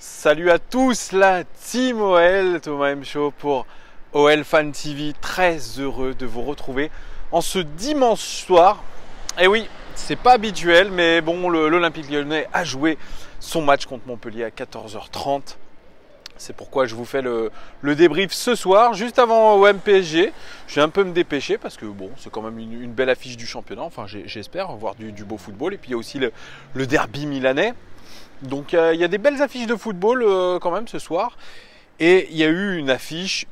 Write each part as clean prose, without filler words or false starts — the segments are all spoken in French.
Salut à tous, la team OL, Thomas M. Show pour OL Fan TV. Très heureux de vous retrouver en ce dimanche soir. Et oui, c'est pas habituel, mais bon, l'Olympique Lyonnais a joué son match contre Montpellier à 14h30. C'est pourquoi je vous fais le débrief ce soir, juste avant OM PSG. Je vais un peu me dépêcher parce que bon, c'est quand même une belle affiche du championnat. Enfin, j'espère voir du beau football. Et puis il y a aussi le derby milanais. Donc il y a des belles affiches de football quand même ce soir. Et il y a eu une affiche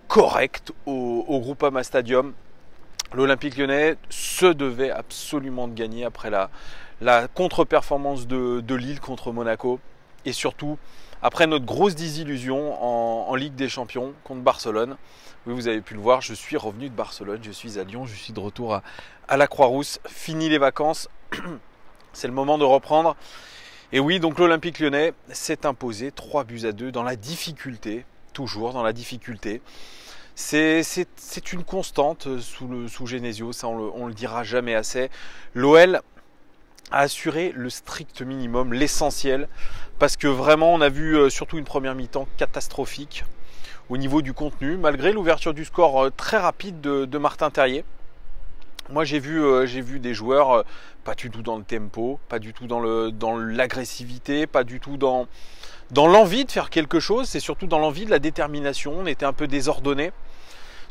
correcte au Groupama Stadium. L'Olympique Lyonnais se devait absolument de gagner après la contre-performance de Lille contre Monaco. Et surtout, après notre grosse désillusion en Ligue des Champions contre Barcelone. Oui, vous avez pu le voir, je suis revenu de Barcelone, je suis à Lyon, je suis de retour à la Croix-Rousse. Fini les vacances, c'est le moment de reprendre. Et oui, donc l'Olympique Lyonnais s'est imposé 3-2 dans la difficulté, toujours dans la difficulté. C'est une constante sous Genesio, ça on le dira jamais assez. L'OL a assuré le strict minimum, l'essentiel, parce que vraiment on a vu surtout une première mi-temps catastrophique au niveau du contenu, malgré l'ouverture du score très rapide de Martin Terrier. Moi j'ai vu des joueurs pas du tout dans le tempo, pas du tout dans l'agressivité, pas du tout dans l'envie de faire quelque chose, c'est surtout dans l'envie de la détermination. On était un peu désordonnés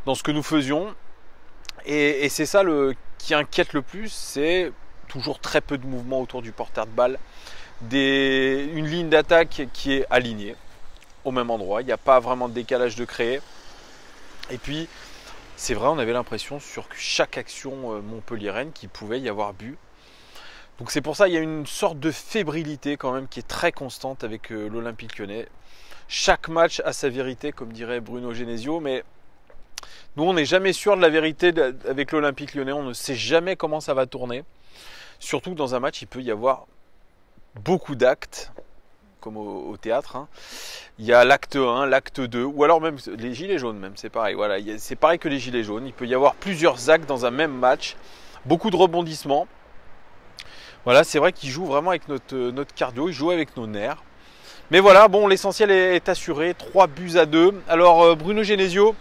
dans ce que nous faisions. Et c'est ça qui inquiète le plus, c'est toujours très peu de mouvement autour du porteur de balle. Une ligne d'attaque qui est alignée au même endroit, il n'y a pas vraiment de décalage de créer. Et puis c'est vrai, on avait l'impression sur chaque action montpelliéraine qu'il pouvait y avoir but. Donc c'est pour ça qu'il y a une sorte de fébrilité quand même qui est très constante avec l'Olympique Lyonnais. Chaque match a sa vérité, comme dirait Bruno Genesio, mais nous on n'est jamais sûr de la vérité avec l'Olympique Lyonnais. On ne sait jamais comment ça va tourner. Surtout que dans un match, il peut y avoir beaucoup d'actes, comme au théâtre. Hein. Il y a l'acte 1, l'acte 2, ou alors même les gilets jaunes, même c'est pareil. Voilà, c'est pareil que les gilets jaunes. Il peut y avoir plusieurs actes dans un même match, beaucoup de rebondissements. Voilà, c'est vrai qu'il joue vraiment avec notre cardio, il joue avec nos nerfs. Mais voilà, bon, l'essentiel est assuré, 3-2. Alors Bruno Genesio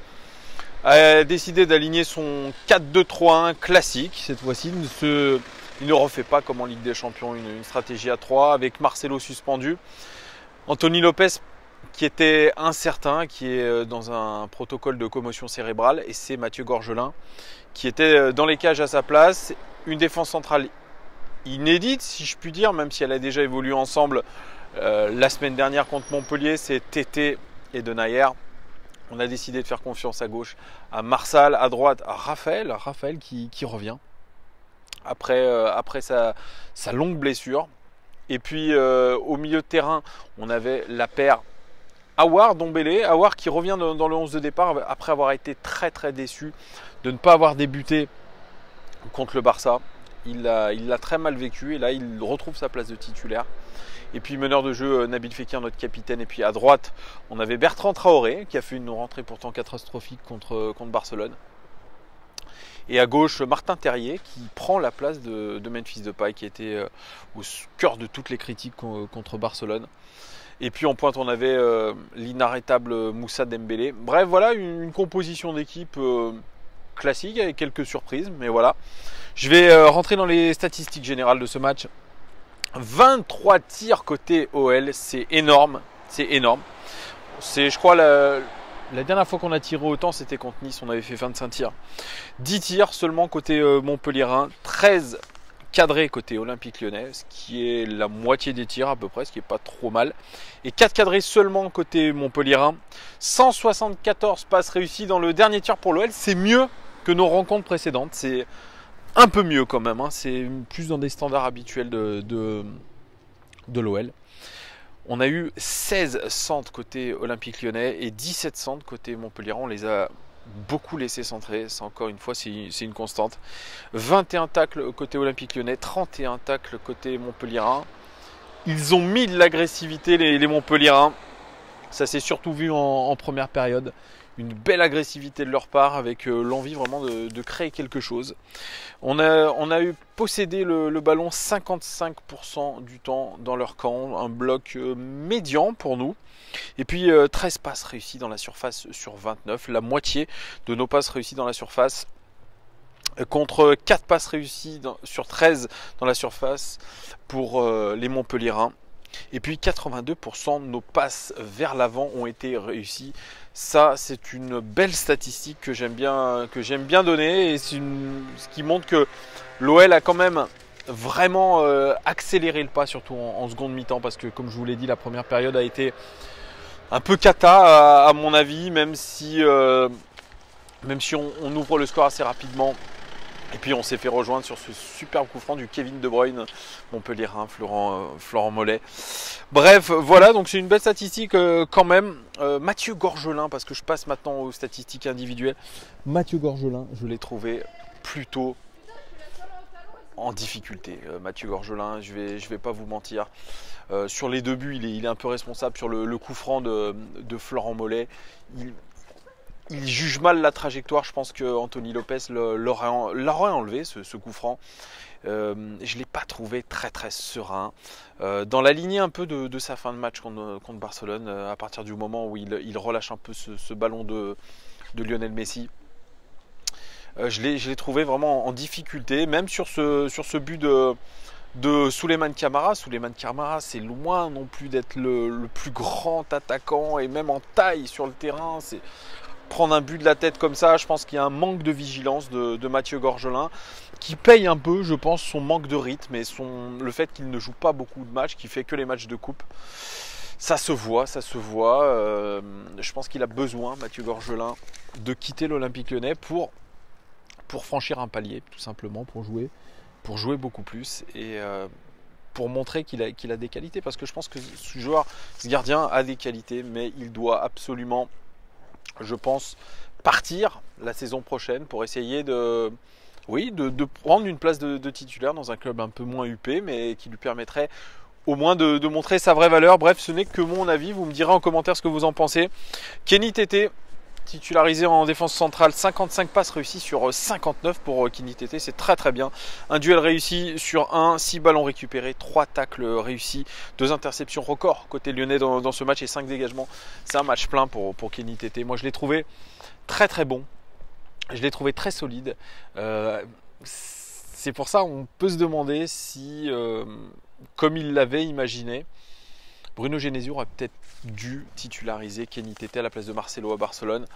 a décidé d'aligner son 4-2-3-1 classique cette fois-ci. Il ne refait pas comme en Ligue des Champions une stratégie à 3 avec Marcelo suspendu. Anthony Lopez qui était incertain, qui est dans un protocole de commotion cérébrale, et c'est Mathieu Gorgelin qui était dans les cages à sa place. Une défense centrale inédite, si je puis dire, même si elle a déjà évolué ensemble la semaine dernière contre Montpellier, c'est Tété et Denayer. On a décidé de faire confiance à gauche à Marsal, à droite à Raphaël qui revient après sa longue blessure. Et puis au milieu de terrain, on avait la paire Aouar-Dombélé, Aouar qui revient dans le 11 de départ après avoir été très très déçu de ne pas avoir débuté contre le Barça. Il l'a très mal vécu et là il retrouve sa place de titulaire. Et puis meneur de jeu Nabil Fekir, notre capitaine. Et puis à droite, on avait Bertrand Traoré qui a fait une rentrée pourtant catastrophique contre Barcelone. Et à gauche, Martin Terrier qui prend la place de Memphis Depay qui était au cœur de toutes les critiques contre Barcelone. Et puis en pointe, on avait l'inarrêtable Moussa Dembélé. Bref, voilà une composition d'équipe classique avec quelques surprises. Mais voilà, je vais rentrer dans les statistiques générales de ce match. 23 tirs côté OL, c'est énorme. C'est énorme. C'est, je crois, la dernière fois qu'on a tiré autant, c'était contre Nice, on avait fait 25 tirs. 10 tirs seulement côté Montpellierin, 13 cadrés côté Olympique Lyonnais, ce qui est la moitié des tirs à peu près, ce qui n'est pas trop mal. Et 4 cadrés seulement côté Montpellierin, 174 passes réussies dans le dernier tir pour l'OL. C'est mieux que nos rencontres précédentes, c'est un peu mieux quand même, hein. C'est plus dans des standards habituels de l'OL. On a eu 16 centres côté Olympique Lyonnais et 17 centres côté Montpellier. On les a beaucoup laissés centrer. C'est encore une fois, c'est une constante. 21 tacles côté Olympique Lyonnais, 31 tacles côté Montpellierin. Ils ont mis de l'agressivité les Montpellierins. Ça s'est surtout vu en première période. une belle agressivité de leur part avec l'envie vraiment de créer quelque chose. On a eu possédé le ballon 55% du temps dans leur camp, un bloc médian pour nous. Et puis 13 passes réussies dans la surface sur 29, la moitié de nos passes réussies dans la surface contre 4 passes réussies sur 13 dans la surface pour les Montpelliérains. Et puis 82% de nos passes vers l'avant ont été réussies. Ça, c'est une belle statistique que j'aime bien donner. Et c'est ce qui montre que l'OL a quand même vraiment accéléré le pas, surtout en seconde mi-temps. Parce que comme je vous l'ai dit, la première période a été un peu cata à mon avis. Même si on ouvre le score assez rapidement. Et puis on s'est fait rejoindre sur ce superbe coup franc du Kevin De Bruyne, Montpelliérain, Florent Mollet. Bref, voilà, donc c'est une belle statistique quand même. Mathieu Gorgelin, parce que je passe maintenant aux statistiques individuelles. Mathieu Gorgelin, je l'ai trouvé plutôt en difficulté. Mathieu Gorgelin, je vais pas vous mentir. Sur les deux buts, il est un peu responsable. Sur le coup franc de Florent Mollet, il juge mal la trajectoire. Je pense que Anthony Lopez l'aurait enlevé, ce coup franc. Je ne l'ai pas trouvé très très serein. Dans la lignée un peu de sa fin de match contre Barcelone, à partir du moment où il relâche un peu ce ballon de Lionel Messi. Je l'ai trouvé vraiment en difficulté, même sur ce but de Souleymane Camara. Souleymane Camara, c'est loin non plus d'être le plus grand attaquant, et même en taille sur le terrain, c'est prendre un but de la tête comme ça. Je pense qu'il y a un manque de vigilance de Mathieu Gorgelin qui paye un peu, je pense, son manque de rythme et le fait qu'il ne joue pas beaucoup de matchs, qu'il fait que les matchs de coupe. Ça se voit. Je pense qu'il a besoin, Mathieu Gorgelin, de quitter l'Olympique Lyonnais pour franchir un palier, tout simplement, pour jouer beaucoup plus et pour montrer qu'il a des qualités. Parce que je pense que ce gardien a des qualités, mais il doit absolument, je pense, partir la saison prochaine pour essayer de prendre une place de titulaire dans un club un peu moins huppé, mais qui lui permettrait au moins de montrer sa vraie valeur. Bref, ce n'est que mon avis, vous me direz en commentaire ce que vous en pensez. Kenny Tété, titularisé en défense centrale, 55 passes réussies sur 59 pour Kenny Tété, c'est très très bien. Un duel réussi sur 1, 6 ballons récupérés, 3 tacles réussis, 2 interceptions record côté lyonnais dans ce match et 5 dégagements. C'est un match plein pour Kenny Tété. Moi je l'ai trouvé très très bon, je l'ai trouvé très solide. C'est pour ça on peut se demander si, comme il l'avait imaginé, Bruno Genesio aurait peut-être dû titulariser Kenny Tété à la place de Marcelo à Barcelone,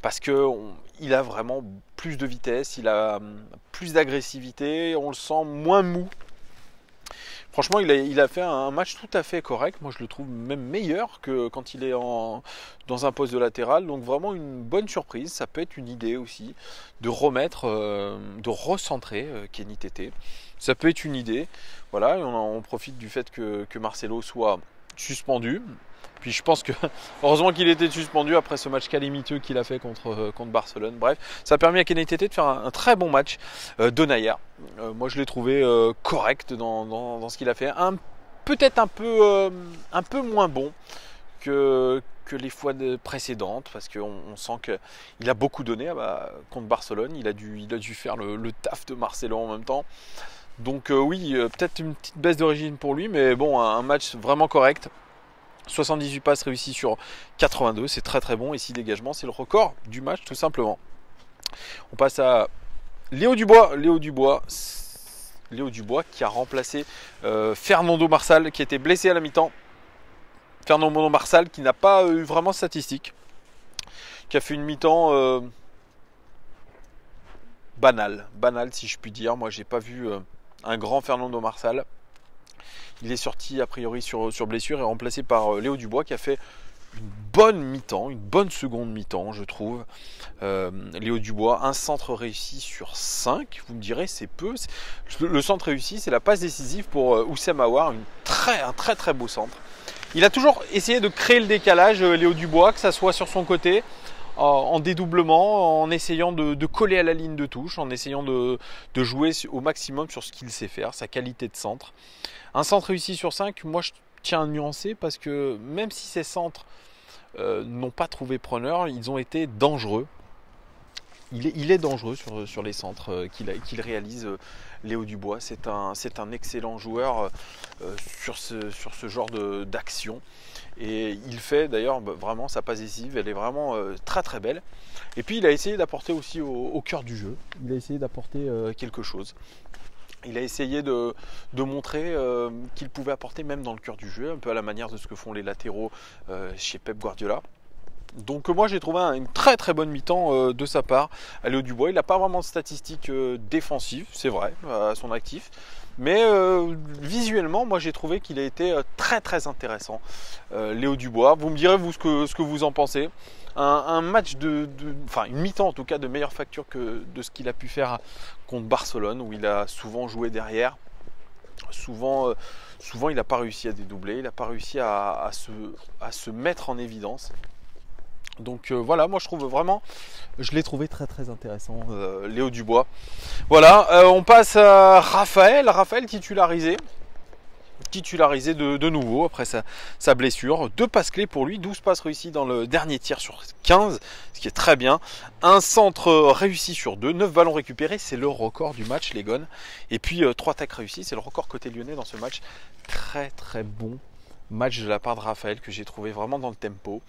parce qu'il a vraiment plus de vitesse, il a plus d'agressivité, on le sent moins mou. Franchement, il a fait un match tout à fait correct. Moi, je le trouve même meilleur que quand il est dans un poste de latéral. Donc vraiment une bonne surprise. Ça peut être une idée aussi de recentrer Kenny Tété. Ça peut être une idée. Voilà, on profite du fait que Marcelo soit suspendu. Puis je pense que heureusement qu'il était suspendu après ce match calamiteux qu'il a fait contre Barcelone. Bref, ça a permis à Kenny Tété de faire un très bon match. Donayer, moi je l'ai trouvé correct dans ce qu'il a fait. Peut-être un peu moins bon que les fois précédentes, parce qu'on sent qu'il a beaucoup donné contre Barcelone. Il a dû faire le taf de Marcelo en même temps. Donc oui, peut-être une petite baisse de régime pour lui, mais bon, un match vraiment correct. 78 passes réussies sur 82, c'est très très bon. Et 6 dégagements, c'est le record du match tout simplement. On passe à Léo Dubois qui a remplacé Fernando Marsal, qui était blessé à la mi-temps. Fernando Marsal qui n'a pas eu vraiment de statistiques, qui a fait une mi-temps banale si je puis dire. Moi j'ai pas vu un grand Fernando Marsal. Il est sorti a priori sur blessure et remplacé par Léo Dubois, qui a fait une bonne mi-temps, une bonne seconde mi-temps je trouve. Léo Dubois, un centre réussi sur 5, vous me direz c'est peu. Le centre réussi, c'est la passe décisive pour Oussem Aouar, un très très beau centre. Il a toujours essayé de créer le décalage, Léo Dubois, que ça soit sur son côté, en dédoublement, en essayant de coller à la ligne de touche, en essayant de jouer au maximum sur ce qu'il sait faire, sa qualité de centre. Un centre réussi sur 5, moi je tiens à nuancer, parce que même si ces centres n'ont pas trouvé preneur. Ils ont été dangereux. Il est dangereux sur les centres qu'il réalise, Léo Dubois. C'est un excellent joueur sur ce genre d'action. Et il fait d'ailleurs vraiment sa passe décisive, elle est vraiment très très belle. Et puis il a essayé d'apporter aussi au cœur du jeu, il a essayé d'apporter quelque chose. Il a essayé de montrer qu'il pouvait apporter même dans le cœur du jeu, un peu à la manière de ce que font les latéraux chez Pep Guardiola. Donc moi j'ai trouvé une très très bonne mi-temps de sa part à Léo Dubois. Il n'a pas vraiment de statistiques défensives, c'est vrai, à son actif. Mais visuellement, moi j'ai trouvé qu'il a été très très intéressant, Léo Dubois. Vous me direz vous ce que vous en pensez. Un match enfin une mi-temps en tout cas de meilleure facture que de ce qu'il a pu faire contre Barcelone, où il a souvent joué derrière. Souvent il n'a pas réussi à dédoubler, il n'a pas réussi à se mettre en évidence. Donc voilà, moi je trouve vraiment, je l'ai trouvé très très intéressant, Léo Dubois. Voilà, on passe à Raphaël titularisé de nouveau après sa blessure. 2 passes clés pour lui, 12 passes réussies dans le dernier tir sur 15, ce qui est très bien. Un centre réussi sur 2, 9 ballons récupérés, c'est le record du match, les Gones. Et puis 3 tacles réussis, c'est le record côté lyonnais dans ce match. Très très bon match de la part de Raphaël que j'ai trouvé vraiment dans le tempo.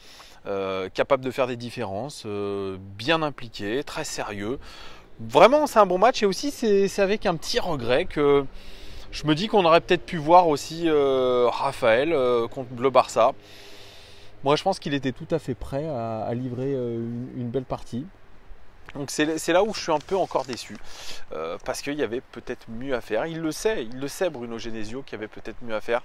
Capable de faire des différences, bien impliqué, très sérieux. Vraiment, c'est un bon match et aussi c'est avec un petit regret que je me dis qu'on aurait peut-être pu voir aussi Raphaël contre le Barça. Moi, je pense qu'il était tout à fait prêt à livrer une belle partie. Donc c'est là où je suis un peu encore déçu, parce qu'il y avait peut-être mieux à faire. Il le sait Bruno Genesio qu'il y avait peut-être mieux à faire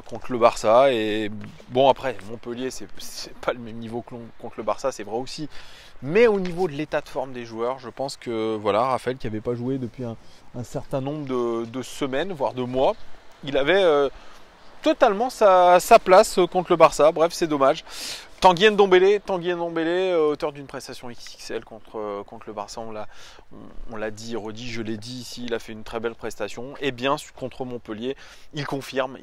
contre le Barça. Et bon, après Montpellier c'est pas le même niveau que contre le Barça, c'est vrai aussi. Mais au niveau de l'état de forme des joueurs, je pense que voilà, Raphaël qui n'avait pas joué depuis un certain nombre de semaines, voire de mois, il avait totalement sa place contre le Barça. Bref, c'est dommage. Tanguy Ndombele, auteur d'une prestation XXL contre le Barça, on l'a dit et redit, je l'ai dit ici, il a fait une très belle prestation. Et bien contre Montpellier, il confirme.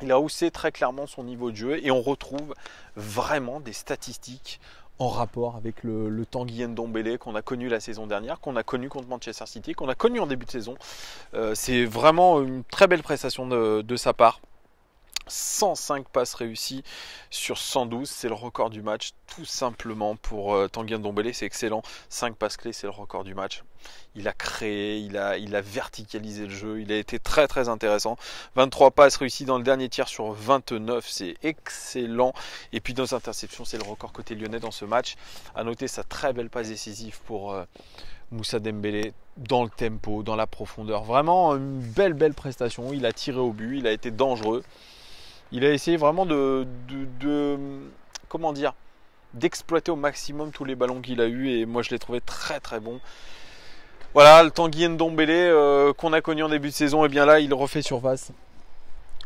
Il a haussé très clairement son niveau de jeu et on retrouve vraiment des statistiques en rapport avec le Tanguy Ndombele qu'on a connu la saison dernière, qu'on a connu contre Manchester City, qu'on a connu en début de saison. C'est vraiment une très belle prestation de sa part. 105 passes réussies sur 112, c'est le record du match tout simplement pour Tanguy Ndombele, c'est excellent. 5 passes clés, c'est le record du match. Il a créé, il a verticalisé le jeu, il a été très très intéressant. 23 passes réussies dans le dernier tiers sur 29, c'est excellent. Et puis dans les interceptions, c'est le record côté lyonnais dans ce match. À noter sa très belle passe décisive pour Moussa Dembélé, dans le tempo, dans la profondeur. Vraiment une belle prestation, il a tiré au but, il a été dangereux. Il a essayé vraiment comment dire, d'exploiter au maximum tous les ballons qu'il a eu et moi je l'ai trouvé très très bon. Voilà, le Tanguy Ndombele qu'on a connu en début de saison, et bien là il refait surface.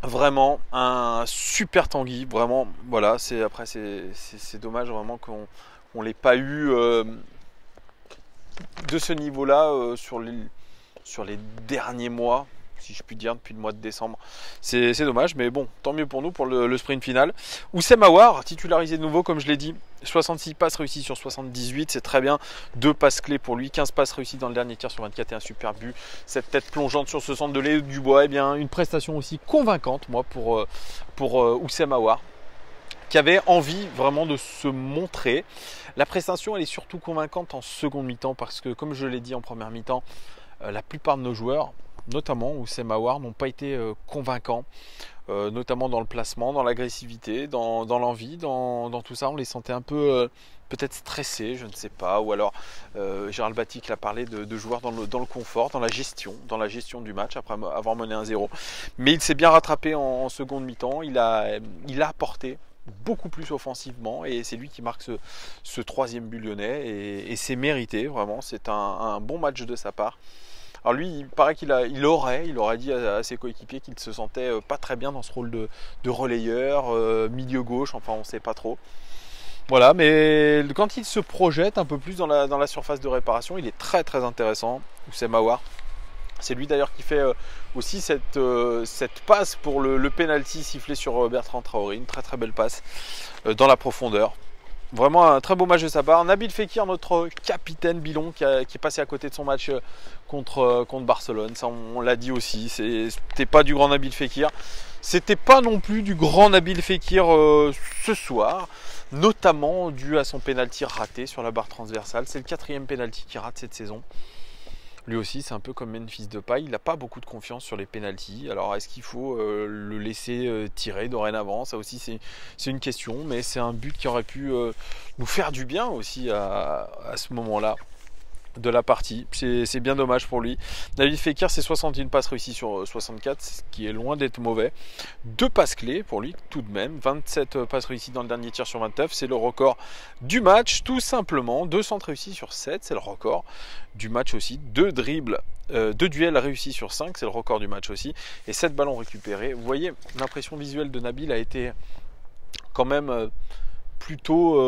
Vraiment un super Tanguy, vraiment. Voilà, c'est dommage vraiment qu'on l'ait pas eu de ce niveau-là sur les derniers mois, si je puis dire, depuis le mois de décembre. C'est dommage, mais bon, tant mieux pour nous pour le sprint final. Oussem Aouar, titularisé de nouveau, comme je l'ai dit, 66 passes réussies sur 78, c'est très bien. 2 passes clés pour lui, 15 passes réussies dans le dernier tir sur 24 et un super but. Cette tête plongeante sur ce centre de Léo Dubois, et bien une prestation aussi convaincante, moi, pour Oussem Aouar, qui avait envie vraiment de se montrer. La prestation, elle est surtout convaincante en seconde mi-temps, parce que, comme je l'ai dit en première mi-temps, la plupart de nos joueurs, notamment Oussem Aouar, n'ont pas été convaincants, notamment dans le placement, dans l'agressivité, dans l'envie, dans tout ça. On les sentait un peu peut-être stressés, je ne sais pas, ou alors Gérald Batic a parlé de joueurs dans le confort, dans la gestion du match après avoir mené 1-0. Mais il s'est bien rattrapé en seconde mi-temps, il a apporté beaucoup plus offensivement et c'est lui qui marque ce troisième but lyonnais et c'est mérité, vraiment, c'est un bon match de sa part. Alors lui, il paraît qu'il aurait dit à ses coéquipiers qu'il se sentait pas très bien dans ce rôle de relayeur, milieu gauche, enfin on ne sait pas trop. Voilà, mais quand il se projette un peu plus dans la surface de réparation, il est très très intéressant, Oussem Aouar. C'est lui d'ailleurs qui fait aussi cette passe pour le penalty sifflé sur Bertrand Traoré. Une très très belle passe dans la profondeur. Vraiment un très beau match de sa part. Nabil Fekir, notre capitaine Bilon, qui est passé à côté de son match contre Barcelone. Ça, on l'a dit aussi. C'était pas du grand Nabil Fekir. C'était pas non plus du grand Nabil Fekir ce soir, notamment dû à son penalty raté sur la barre transversale. C'est le 4e penalty qu'il rate cette saison. Lui aussi, c'est un peu comme Memphis Depay, il n'a pas beaucoup de confiance sur les pénaltys. Alors, est-ce qu'il faut le laisser tirer dorénavant? Ça aussi, c'est une question, mais c'est un but qui aurait pu nous faire du bien aussi à ce moment-là de la partie. C'est bien dommage pour lui. Nabil Fekir, c'est 61 passes réussies sur 64, ce qui est loin d'être mauvais. 2 passes clés pour lui tout de même. 27 passes réussies dans le dernier tir sur 29, c'est le record du match tout simplement. 2 centres réussis sur 7, c'est le record du match aussi. 2 dribbles, 2 duels réussis sur 5, c'est le record du match aussi. Et 7 ballons récupérés. Vous voyez, l'impression visuelle de Nabil a été quand même plutôt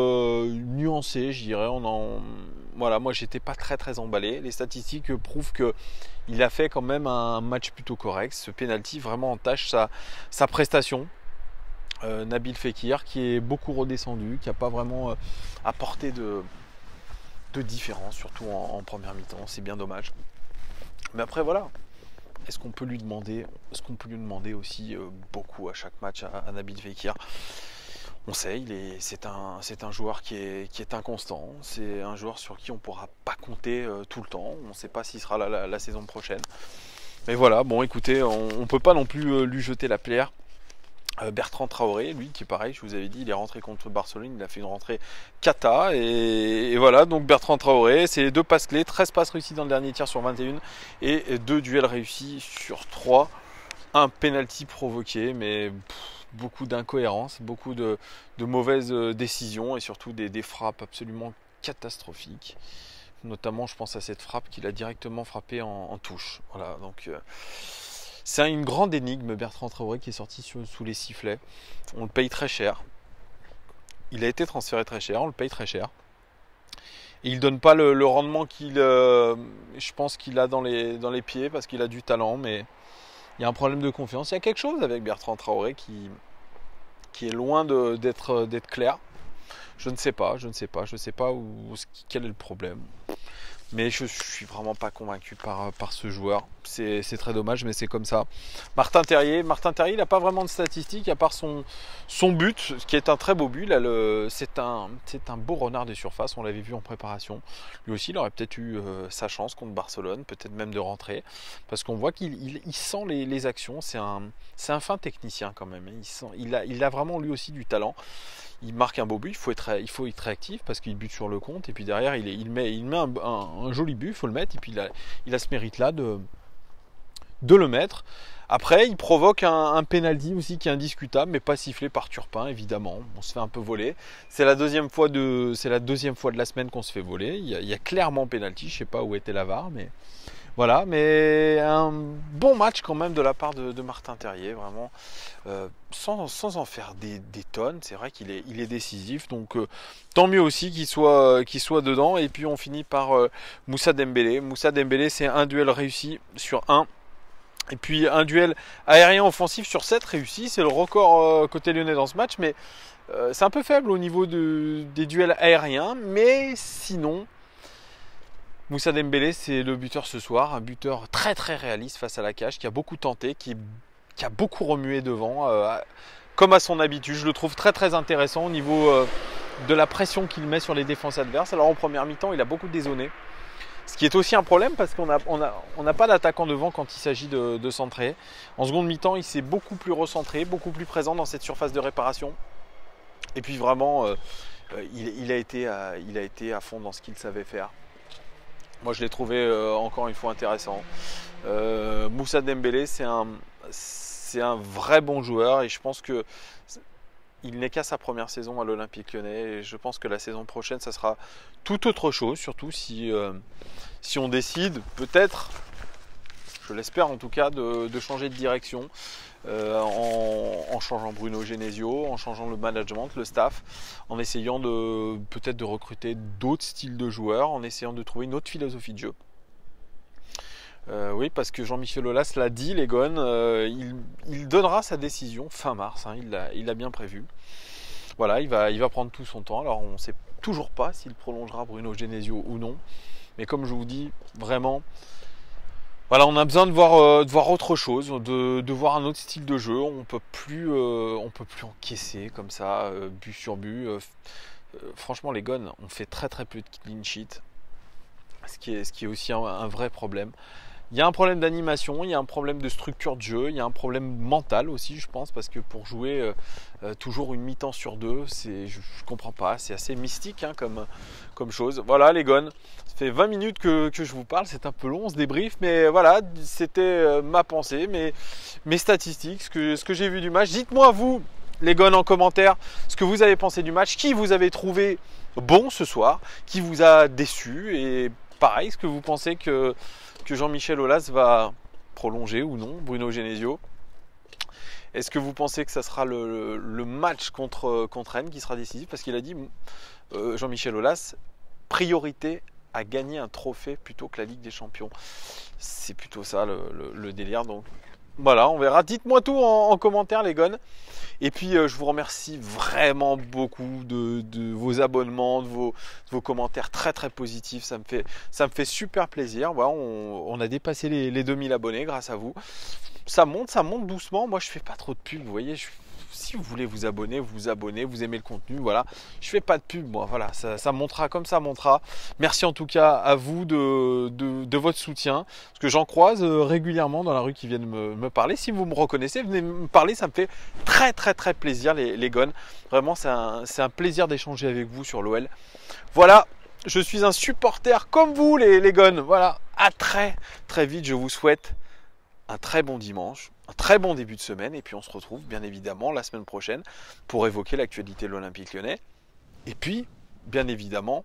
nuancée, je dirais. Voilà, moi j'étais pas très emballé. Les statistiques prouvent qu'il a fait quand même un match plutôt correct. Ce penalty vraiment entache sa prestation. Nabil Fekir qui est beaucoup redescendu, qui n'a pas vraiment apporté de différence, surtout en première mi-temps. C'est bien dommage. Mais après voilà, est-ce qu'on peut lui demander aussi beaucoup à chaque match à Nabil Fekir? On sait, c'est un joueur qui est inconstant, c'est un joueur sur qui on ne pourra pas compter tout le temps, on ne sait pas s'il sera là la saison prochaine. Mais voilà, bon écoutez, on ne peut pas non plus lui jeter la pierre. Bertrand Traoré, lui qui pareil, je vous avais dit, il est rentré contre Barcelone, il a fait une rentrée cata, et voilà, donc Bertrand Traoré, c'est 2 passes clés, 13 passes réussies dans le dernier tir sur 21, et 2 duels réussis sur 3, un penalty provoqué, mais beaucoup d'incohérences, beaucoup de mauvaises décisions et surtout des frappes absolument catastrophiques. Notamment, je pense à cette frappe qu'il a directement frappé en touche. Voilà, donc c'est une grande énigme, Bertrand Traoré, qui est sorti sous les sifflets. On le paye très cher. Il a été transféré très cher, on le paye très cher. Et il ne donne pas le rendement je pense qu'il a dans les pieds parce qu'il a du talent, mais il y a un problème de confiance. Il y a quelque chose avec Bertrand Traoré qui est loin d'être clair. Je ne sais pas quel est le problème. Mais je ne suis vraiment pas convaincu par ce joueur. C'est très dommage, mais c'est comme ça. Martin Terrier, il n'a pas vraiment de statistiques à part son but, qui est un très beau but. C'est un beau renard des surfaces, on l'avait vu en préparation. Lui aussi, il aurait peut-être eu sa chance contre Barcelone, peut-être même de rentrer. Parce qu'on voit qu'il sent les actions. C'est un fin technicien quand même. Il a vraiment lui aussi du talent. Il marque un beau but, il faut être réactif parce qu'il bute sur le compte et puis derrière il met un joli but, il faut le mettre et puis il a ce mérite là de le mettre. Après il provoque un penalty aussi qui est indiscutable mais pas sifflé par Turpin évidemment. On se fait un peu voler. C'est la deuxième fois de la semaine qu'on se fait voler. Il y a clairement penalty, je sais pas où était la VAR mais voilà, mais un bon match quand même de la part de Martin Terrier, vraiment, sans en faire des tonnes. C'est vrai qu'il est décisif, donc tant mieux aussi qu'il soit dedans. Et puis on finit par Moussa Dembélé. Moussa Dembélé, c'est un duel réussi sur 1. Et puis un duel aérien offensif sur 7 réussi. C'est le record côté lyonnais dans ce match, mais c'est un peu faible au niveau des duels aériens. Mais sinon, Moussa Dembélé, c'est le buteur ce soir, un buteur très réaliste face à la cage, qui a beaucoup tenté, qui a beaucoup remué devant, comme à son habitude. Je le trouve très intéressant au niveau de la pression qu'il met sur les défenses adverses. Alors en première mi-temps, il a beaucoup dézonné, ce qui est aussi un problème parce qu'on n'a pas d'attaquant devant quand il s'agit de centrer. En seconde mi-temps, il s'est beaucoup plus recentré, beaucoup plus présent dans cette surface de réparation. Et puis vraiment, il a été à fond dans ce qu'il savait faire. Moi, je l'ai trouvé encore une fois intéressant. Moussa Dembélé, c'est un vrai bon joueur et je pense que il n'est qu'à sa première saison à l'Olympique Lyonnais et je pense que la saison prochaine, ça sera tout autre chose, surtout si on décide peut-être, je l'espère en tout cas, de changer de direction. En changeant Bruno Genesio, en changeant le management, le staff, en essayant peut-être de recruter d'autres styles de joueurs, en essayant de trouver une autre philosophie de jeu. Oui, parce que Jean-Michel Aulas l'a dit, les Gones, il donnera sa décision fin mars, hein, il l'a bien prévu. Voilà, il va prendre tout son temps. Alors on ne sait toujours pas s'il prolongera Bruno Genesio ou non. Mais comme je vous dis, vraiment, voilà, on a besoin de voir autre chose, de voir un autre style de jeu. On peut plus encaisser comme ça, but sur but. Franchement, les Gones ont fait très très peu de clean sheet, ce qui est aussi un vrai problème. Il y a un problème d'animation, il y a un problème de structure de jeu, il y a un problème mental aussi, je pense, parce que pour jouer toujours une mi-temps sur deux, je ne comprends pas, c'est assez mystique hein, comme chose. Voilà les Gones, ça fait 20 minutes que je vous parle, c'est un peu long, on se débrief, mais voilà, c'était ma pensée, mes statistiques, ce que j'ai vu du match. Dites-moi vous, les Gones en commentaire, ce que vous avez pensé du match, qui vous avez trouvé bon ce soir, qui vous a déçu, et pareil, est-ce que vous pensez que Jean-Michel Aulas va prolonger ou non Bruno Genesio? Est-ce que vous pensez que ça sera le match contre Rennes qui sera décisif? Parce qu'il a dit, Jean-Michel Aulas, priorité à gagner un trophée plutôt que la Ligue des Champions. C'est plutôt ça le délire. Donc voilà, on verra. Dites-moi tout en commentaire les Gones. Et puis je vous remercie vraiment beaucoup de vos abonnements, de vos commentaires très très positifs. Ça me fait super plaisir. Voilà, on a dépassé les 2000 abonnés grâce à vous. Ça monte doucement. Moi je fais pas trop de pub, vous voyez. Si vous voulez vous abonner, vous abonnez, vous aimez le contenu, voilà. Je fais pas de pub, moi, voilà, ça montera comme ça montera. Merci en tout cas à vous de votre soutien, parce que j'en croise régulièrement dans la rue qui viennent me parler. Si vous me reconnaissez, venez me parler, ça me fait très très très plaisir les Gones. Vraiment, c'est un plaisir d'échanger avec vous sur l'OL. Voilà, je suis un supporter comme vous les Gones. Voilà, à très très vite, je vous souhaite un très bon dimanche, un très bon début de semaine, et puis on se retrouve bien évidemment la semaine prochaine pour évoquer l'actualité de l'Olympique Lyonnais, et puis bien évidemment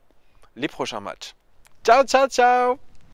les prochains matchs. Ciao ciao ciao.